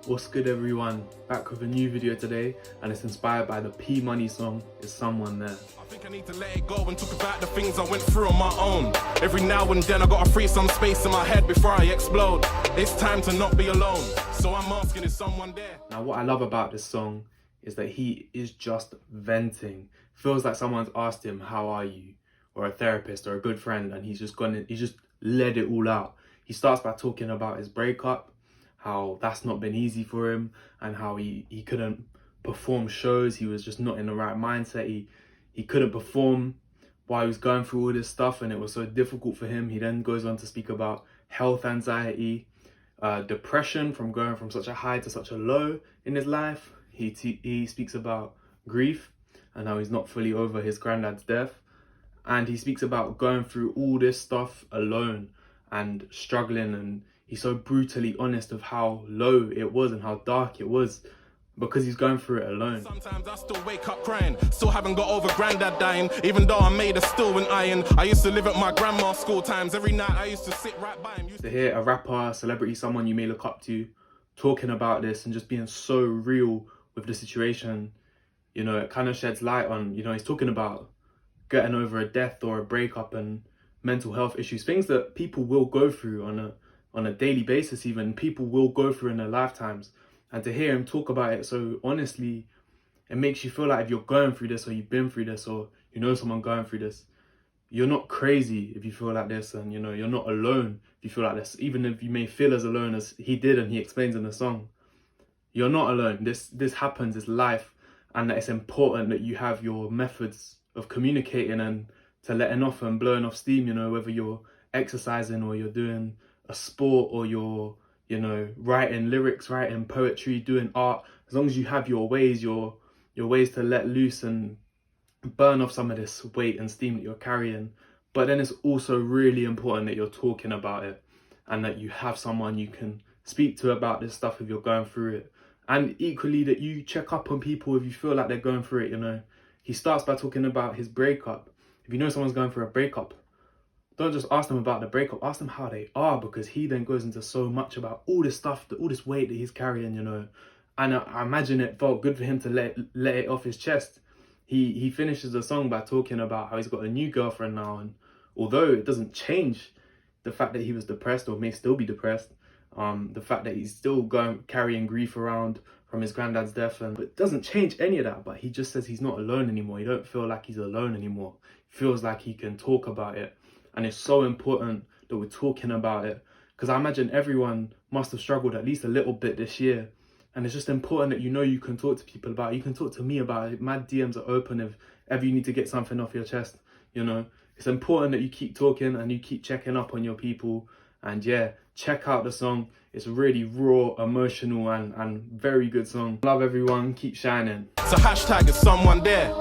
What's good everyone, back with a new video today, and it's inspired by the P Money song, Is Someone There. I think I need to let it go and talk about the things I went through on my own. Every now and then I gotta free some space in my head before I explode. It's time to not be alone, so I'm asking, is someone there? Now what I love about this song is that he is just venting. Feels like someone's asked him, how are you? Or a therapist or a good friend, and he's just let it all out. He starts by talking about his breakup, how that's not been easy for him, and how he couldn't perform shows. He was just not in the right mindset. He couldn't perform while he was going through all this stuff, and it was so difficult for him. He then goes on to speak about health anxiety, depression from going from such a high to such a low in his life. He speaks about grief and how he's not fully over his granddad's death. And he speaks about going through all this stuff alone and struggling, and he's so brutally honest of how low it was and how dark it was because he's going through it alone. Sometimes I still wake up crying, still haven't got over granddad dying, even though I made a still and iron. I used to live at my grandma's school times, every night I used to sit right by him. To hear a rapper, a celebrity, someone you may look up to, talking about this and just being so real with the situation, you know, it kind of sheds light on, you know, he's talking about getting over a death or a breakup and mental health issues, things that people will go through on a daily basis, even people will go through in their lifetimes. And to hear him talk about it so honestly, it makes you feel like if you're going through this, or you've been through this, or you know someone going through this, you're not crazy if you feel like this, and you know you're not alone if you feel like this, even if you may feel as alone as he did and he explains in the song. You're not alone. This happens, it's life, and that it's important that you have your methods of communicating and to letting off and blowing off steam, you know, whether you're exercising or you're doing a sport or you're, you know, writing lyrics, writing poetry, doing art. As long as you have your ways to let loose and burn off some of this weight and steam that you're carrying. But then it's also really important that you're talking about it and that you have someone you can speak to about this stuff if you're going through it. And equally that you check up on people if you feel like they're going through it, you know. He starts by talking about his breakup. If you know someone's going through a breakup, don't just ask them about the breakup, ask them how they are, because he then goes into so much about all this stuff, all this weight that he's carrying, you know. And I imagine it felt good for him to let it off his chest. He finishes the song by talking about how he's got a new girlfriend now, and although it doesn't change the fact that he was depressed or may still be depressed, the fact that he's still carrying grief around from his granddad's death, and it doesn't change any of that. But he just says he's not alone anymore. He don't feel like he's alone anymore. He feels like he can talk about it, and it's so important that we're talking about it, because I imagine everyone must have struggled at least a little bit this year, and it's just important that you know you can talk to people about it. You can talk to me about it. My DMs are open if ever you need to get something off your chest. You know, it's important that you keep talking and you keep checking up on your people. And yeah, check out the song. It's really raw, emotional, and very good song. Love everyone. Keep shining. So hashtag is someone there.